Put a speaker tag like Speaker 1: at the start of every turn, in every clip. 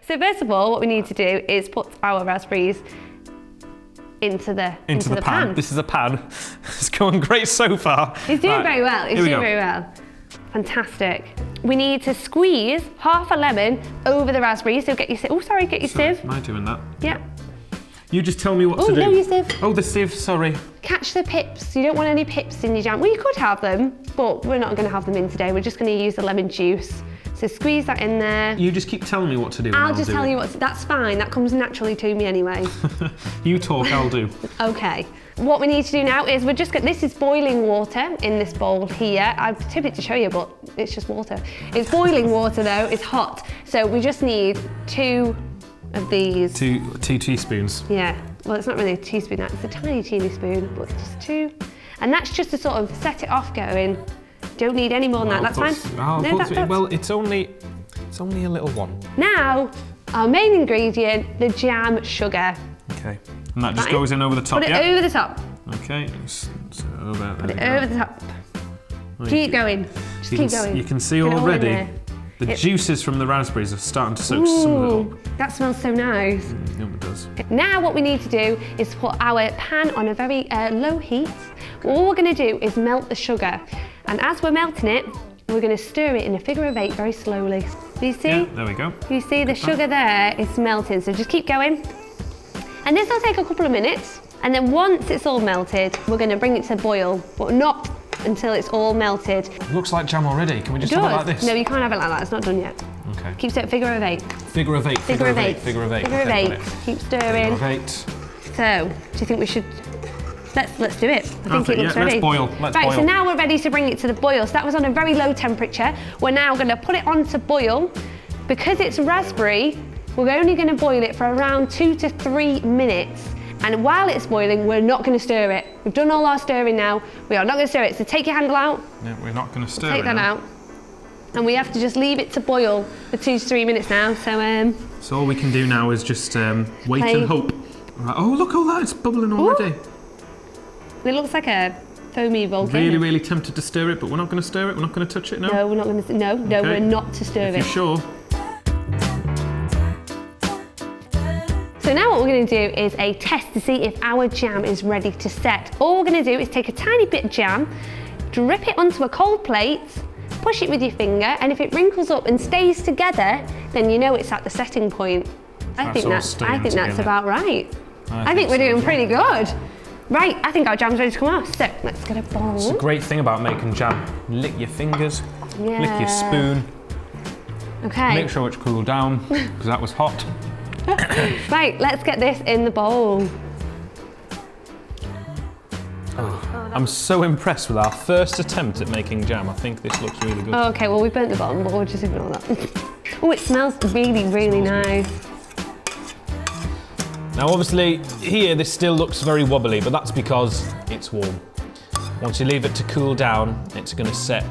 Speaker 1: So first of all, what we need to do is put our raspberries into the pan.
Speaker 2: This is a pan. It's going great so far.
Speaker 1: It's doing very well. It's doing very well. Fantastic. We need to squeeze half a lemon over the raspberries. So get your sieve. Oh, sorry, get your sieve.
Speaker 2: Am I doing that?
Speaker 1: Yeah.
Speaker 2: You just tell me what to do.
Speaker 1: Oh, no, your sieve.
Speaker 2: Oh, the sieve, sorry.
Speaker 1: Catch the pips. You don't want any pips in your jam. Well, you could have them, but we're not going to have them in today. We're just going to use the lemon juice. So squeeze that in there.
Speaker 2: You just keep telling me what to do.
Speaker 1: I'll just tell you that's fine. That comes naturally to me anyway.
Speaker 2: You talk, I'll do.
Speaker 1: Okay. What we need to do now is this is boiling water in this bowl here. I've tipped it to show you, but it's just water. It's boiling water though, it's hot. So we just need 2 of these.
Speaker 2: Two teaspoons.
Speaker 1: Yeah, well it's not really a teaspoon, it's a tiny spoon, but just 2. And that's just to sort of set it off going. Don't need any more than that, that's fine.
Speaker 2: Well, it's only a little one.
Speaker 1: Now, our main ingredient, the jam sugar.
Speaker 2: Okay, and that just goes in over the top,
Speaker 1: Put it over the top.
Speaker 2: Okay, so
Speaker 1: Put it over the top. Keep going, just keep going.
Speaker 2: You can see already the juices from the raspberries are starting to soak some of it up.
Speaker 1: That smells so nice.
Speaker 2: Yeah, it does.
Speaker 1: Now what we need to do is put our pan on a very low heat. All we're going to do is melt the sugar. And as we're melting it, we're going to stir it in a figure of 8 very slowly. Do you see?
Speaker 2: Yeah, there we go.
Speaker 1: You see the sugar there is melting, so just keep going. And this will take a couple of minutes. And then once it's all melted, we're going to bring it to boil, but not until it's all melted.
Speaker 2: It looks like jam already. Can we just have it like this?
Speaker 1: No, you can't have it like that. It's not done yet.
Speaker 2: Okay.
Speaker 1: Keep stirring. Figure of 8.
Speaker 2: Figure of 8.
Speaker 1: Figure of 8.
Speaker 2: Figure of 8.
Speaker 1: Figure of 8. Keep stirring.
Speaker 2: Figure of 8.
Speaker 1: So, do you think we should? Let's do it. I think it looks ready.
Speaker 2: Let's boil. Let's boil.
Speaker 1: So now we're ready to bring it to the boil. So that was on a very low temperature. We're now going to put it on to boil. Because it's raspberry, we're only going to boil it for around 2 to 3 minutes. And while it's boiling, we're not going to stir it. We've done all our stirring now. We are not going to stir it. So take your handle out.
Speaker 2: No, we're not going to stir it.
Speaker 1: Take that out. And we have to just leave it to boil for 2 to 3 minutes now.
Speaker 2: So all we can do now is just wait and hope. Right. Oh, look all that, it's bubbling already.
Speaker 1: Ooh. It looks like a foamy volcano.
Speaker 2: Really, really tempted to stir it, but we're not going to stir it. We're not going to touch it, no?
Speaker 1: No, we're not going to. No, okay. We're not to stir it.
Speaker 2: You're sure?
Speaker 1: So now what we're going to do is a test to see if our jam is ready to set. All we're going to do is take a tiny bit of jam, drip it onto a cold plate, push it with your finger, and if it wrinkles up and stays together, then you know it's at the setting point. I think that's about right. I think we're doing pretty good. Right, I think our jam's ready to come off. So let's get a bowl.
Speaker 2: It's a great thing about making jam. Lick your fingers, lick your spoon.
Speaker 1: Okay.
Speaker 2: Make sure it's cooled down, because that was hot.
Speaker 1: Right, let's get this in the bowl.
Speaker 2: Oh, I'm so impressed with our first attempt at making jam. I think this looks really good.
Speaker 1: Oh, okay, well we burnt the bottom, but we'll just ignore that. Oh, it smells really, really nice.
Speaker 2: Now obviously here this still looks very wobbly, but that's because it's warm. Once you leave it to cool down, it's going to set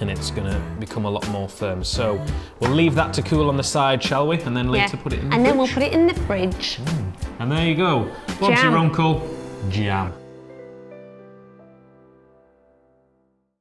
Speaker 2: and it's going to become a lot more firm. So we'll leave that to cool on the side, shall we? And then later put it in the fridge.
Speaker 1: And then we'll put it in the fridge.
Speaker 2: And there you go. Bob's your uncle, jam.